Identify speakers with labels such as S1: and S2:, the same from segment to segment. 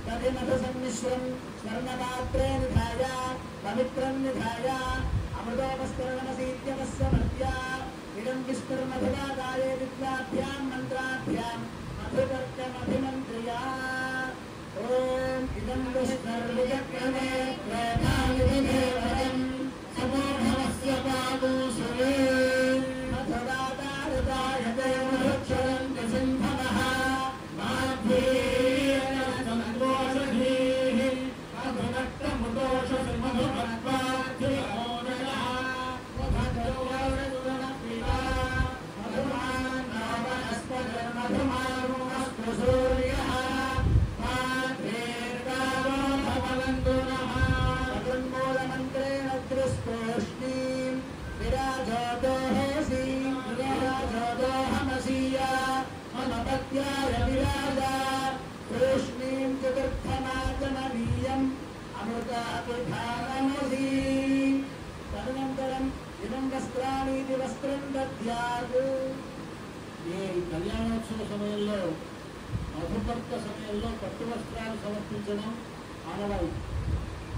S1: तदिमधुसम्मिश्रं स्वर्णपात्रे निधाय पवित्रं निधाय अमृतोपस्करणमसीत्यवस्य मर्त्या इदं विष्णुर्मधुवादाय विद्याभ्यां मन्त्राभ्यां मधुपर्कमभिमन्त्र्या ॐ इदं विष्णुर्विचक्रमे प्रेमानिधिदेवतं समूढमस्य पादूसुरे मधुवादारदाय ते मधुक्षरन्ति सिंहवः माभ्येन सन्दोषधीः मधुभक्तमुदोषमधुभक्त्वाद्धिमोदयः मधुगौरवदुरणप्रिया मधुमान् नामस्पतिर्मधुमारुणस्तु सूर्यः माध्वेर्गावो भवन्तु नः मधुन्मूलमन्त्रेण त्रिस्पोष्णीं विराजोदोहेसीं विराजोदोहमसीया मम पत्याय विराजा कृष्णीं चतुर्थमाचमनीयम् अमृतापिधानमसी तदनन्तरम् इदं वस्त्राणीति वस्त्रं दद्यात् ఈ కళ్యాణోత్సవ సమయంలో మధుపర్క సమయంలో పట్టు వస్త్రాలు సమర్పించడం ఆనవాయితీ.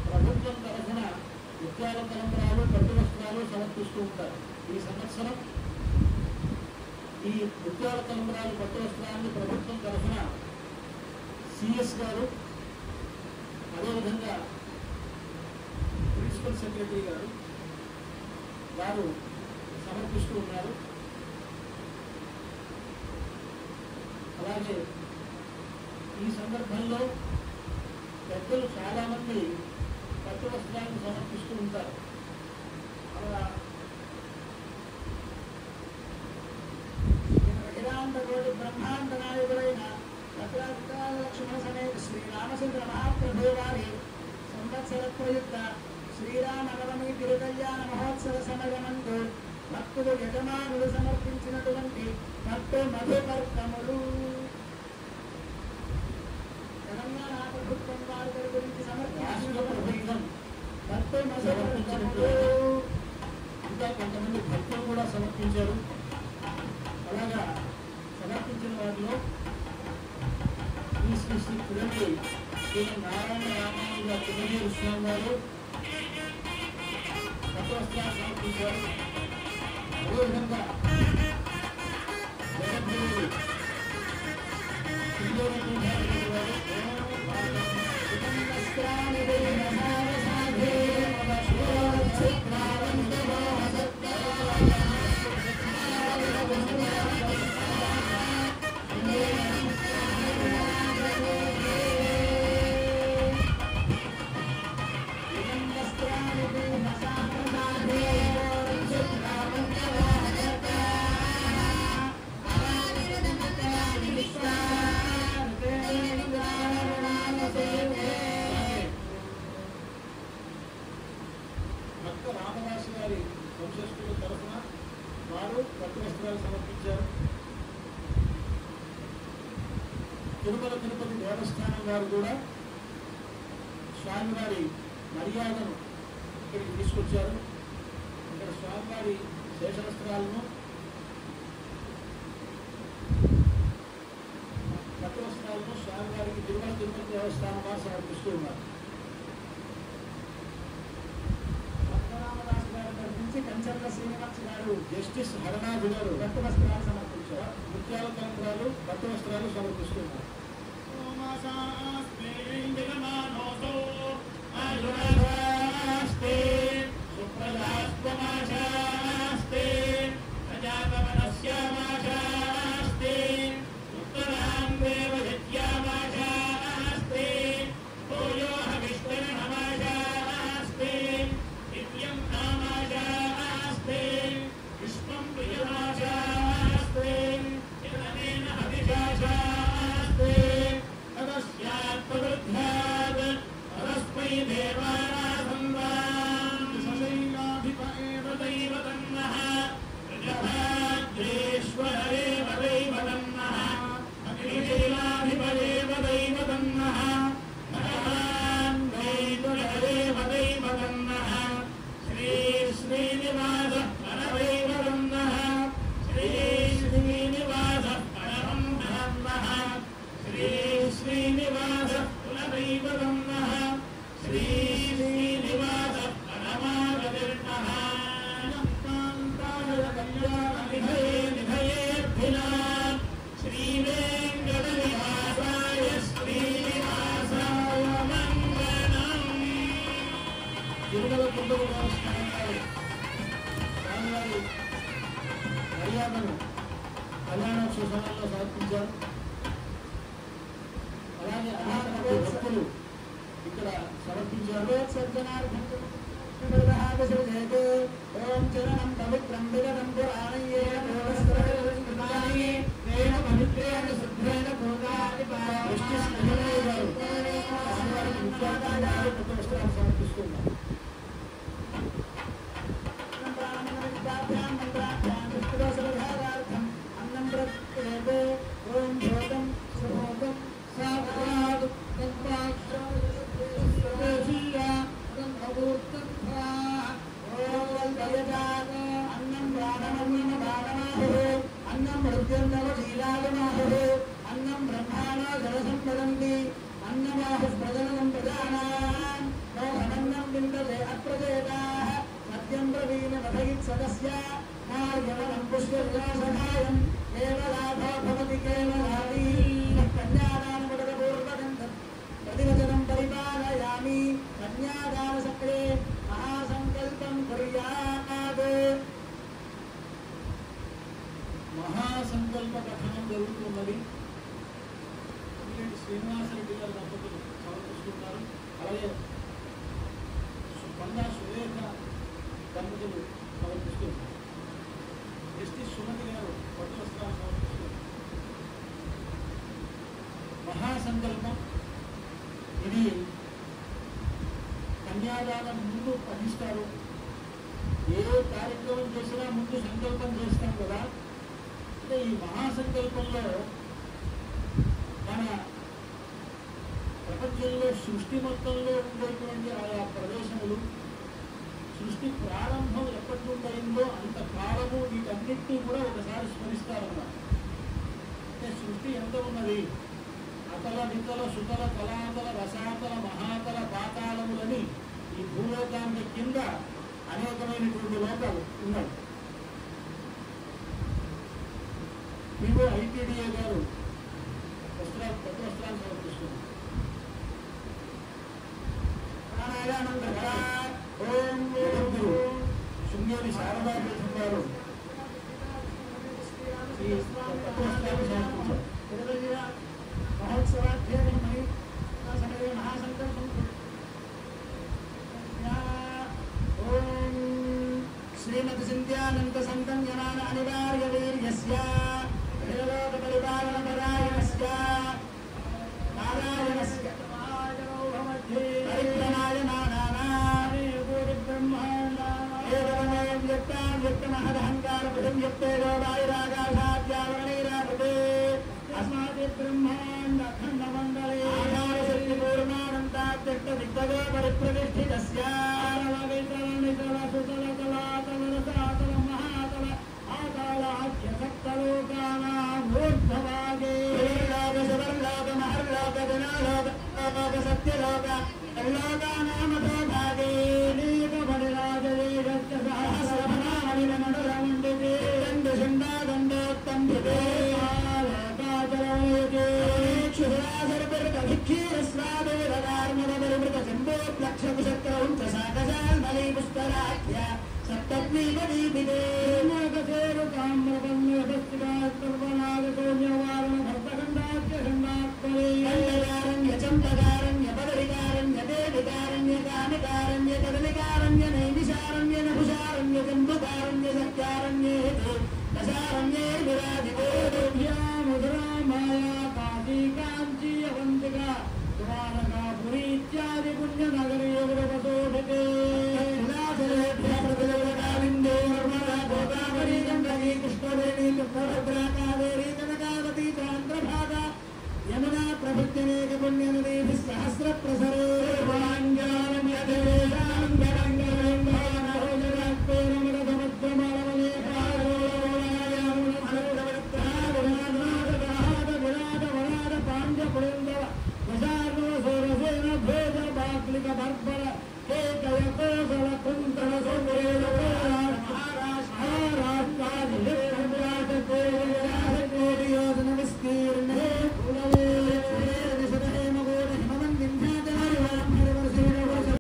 S1: ప్రభుత్వం తరఫున ముత్యాల తలంబరాలు పట్టు వస్త్రాలు సమర్పిస్తూ ఉంటారు. ఈ సంవత్సరం ఈ ముత్యాల తలంబరాలు పట్టు వస్త్రాన్ని ప్రభుత్వం తరఫున సిఎస్ గారు, అదేవిధంగా ప్రిన్సిపల్ సెక్రటరీ గారు వారు సమర్పిస్తూ ఉన్నారు. అలాగే ఈ సందర్భంలో పెద్దలు చాలామంది పట్టు వస్త్రాలను సమర్పిస్తూ ఉంటారు. అలా అఖిలాండకోటి బ్రహ్మాండ నాయకుడైన భద్రాద్రి లక్ష్మణ సమేత శ్రీరామచంద్ర మహాప్రభు వారి సంవత్సర ప్రయుక్త శ్రీరామనవమి తిరుకల్యాణ మహోత్సవ సమయమందు భక్తులు యజమానులు సమర్పించినటువంటి పట్టు మధుపర్కములు తెలంగాణ ప్రభుత్వం వారి గురించి సమర్పించిన పట్టు మధుపర్కములు ఇంకా కొంతమంది భక్తులు కూడా సమర్పించారు. అలాగా సమర్పించిన వారిలో శ్రీ శ్రీ శ్రీ పురంగి శ్రీ నారాయణ రామానుజ తిరుమల స్వామి వారు పట్టు వస్త్రాలు సమర్పించారు. అదేవిధంగా జగద్గురు రామదాసు గారి వంశస్థుల తరఫున వారు పట్టు వస్త్రాలు సమర్పించారు. తిరుమల తిరుపతి దేవస్థానం వారు కూడా స్వామివారి మర్యాదను ఇక్కడికి తీసుకొచ్చారు. ఇక్కడ స్వామివారి శేషవస్త్రాలను పట్టు వస్త్రాలను స్వామివారికి తిరుమల తిరుపతి దేవస్థానం వారు సమర్పిస్తూ ఉన్నారు. కంచర్ల శ్రీనివాస్ గారు, జస్టిస్ హరనాథ్ గారు పట్టు వస్త్రాలు సమర్పించారు. ముత్యాల తలంబ్రాలు పట్టు వస్త్రాలు సమర్పిస్తున్నారు.
S2: Yeah.
S1: శ్రీవదన్నః శ్రీ శ్రీనివాస పరమాగతిర్నః కాంతాయ కళ్యాణ నిధయేర్భినాం శ్రీవేంకట నివాసాయ శ్రీనివాసాయ మంగళం. తిరుమల కుండల స్వామివారి మర్యాదను కళ్యాణోత్సవ సమయంలో సమర్పించారు. అలాగే అనేక భక్తులు ఇక్కడ సమర్పించారు. ఓం చరణం పవిత్రం విగతం పురాణయ్యేన పురస్కృతాని వేద పవిత్రేణ శుద్ధేన భూతాదిపాయ గారు స్వామివారికి ముఖ్యాకారాలు కొత్త వస్త్రాలు సమర్పిస్తున్నారు. ఓం భూతం సుభూతం సాక్షాత్ అన్నం ప్రాణమన్నం ప్రాణమాహు అన్నం మృత్యుండవ శీలాగమాహు అన్నం బ్రహ్మాణో జలసంపదంతి అన్నమాహు ప్రజనం ప్రజానాం మోహనన్నం విందతే అప్రజేతాః సత్యం బ్రవీణ వదయిత్సదస్య మార్గవనం పుష్కర్యాసహాయం కేవలాభో భవతి కేవలాది కన్యాదానముదకపూర్వకం ప్రతివచనం పరిపాలయామి కన్యాదాన సక్రే మహాసంకల్పం కుర్యాత్. మహాసంకల్ప కథనం జరుగుతున్నది. శ్రీనివాసరెడ్డి గారి దంపతులు సమర్పిస్తున్నారు. అలాగే సుపన్నా సురేఖ దంపతులు సమర్పిస్తున్నారు. జస్టిస్ సుమతి గారు పట్టు వస్త్రాలు సమర్పిస్తున్నారు. మహాసంకల్పం ఇది కన్యాదానం ముందు పఠిస్తారు. ఏ కార్యక్రమం చేసినా ముందు సంకల్పం చేస్తాం కదా. అంటే ఈ మహాసంకల్పంలో మన ప్రపంచంలో సృష్టి మొత్తంలో ఉండేటువంటి ఆయా ప్రదేశములు, సృష్టి ప్రారంభం ఎప్పటి నుండి అయిందో అంత కాలము వీటన్నిటినీ కూడా ఒకసారి స్మరిస్తారన్నమాట. అంటే సృష్టి ఎంత ఉన్నది, అతల వితల సుతల తలాతల రసాతల మహాతల పాతాళములని ఈ భూలోకానికి కింద అనేకమైనటువంటి లోకాలు ఉన్నాయి. పిఓ ఐటీడీఏ గారు కొత్త వస్త్రాలు సమర్పిస్తున్నారు. ఓం శృంగేరి శారదా పీఠం వారు ఈ కొత్త వస్త్రాలు సమర్పించారు. మహోత్సవాధ్యయనమై సమయ మహాసంకల్పం ఓం శ్రీమతి సింధ్యానంద సంతంజనాన అనివార్య వీర్యస్య లోక పరిపాలన పరాయణస్య నారాయణస్య పరిప్రమాయ నానానాని కోటి బ్రహ్మాండ ఏకమేవ వ్యక్తాం వ్యక్తమహదహంకార పదం వ్యక్తేజో వాయురాగాశాద్యావరణైరాపదే అస్మాది బ్రహ్మాండ అఖండ మండలే ఆధారశక్తి పూర్ణానంతాత్యక్త దిగ్భగో పరిప్రతిష్ఠితస్య వితల సుతల తలాతల రసాతల మహాతల ఆకాళాఖ్య సప్తలోకానాం ఊర్ధ్వభాగే లోక సువర్లోక మహర్లోక జనాలోక లోక సత్యలోక లోకానామతో భాగే నీకమణిరాజవేగస్య సహస్రమనామణిన మండలమండితే దండశండాదండోత్తంభితే ఇత్యాది పుణ్య నగరీ యమునా ప్రభుత్వనేక పుణ్యనదీ సహ బర్బర హే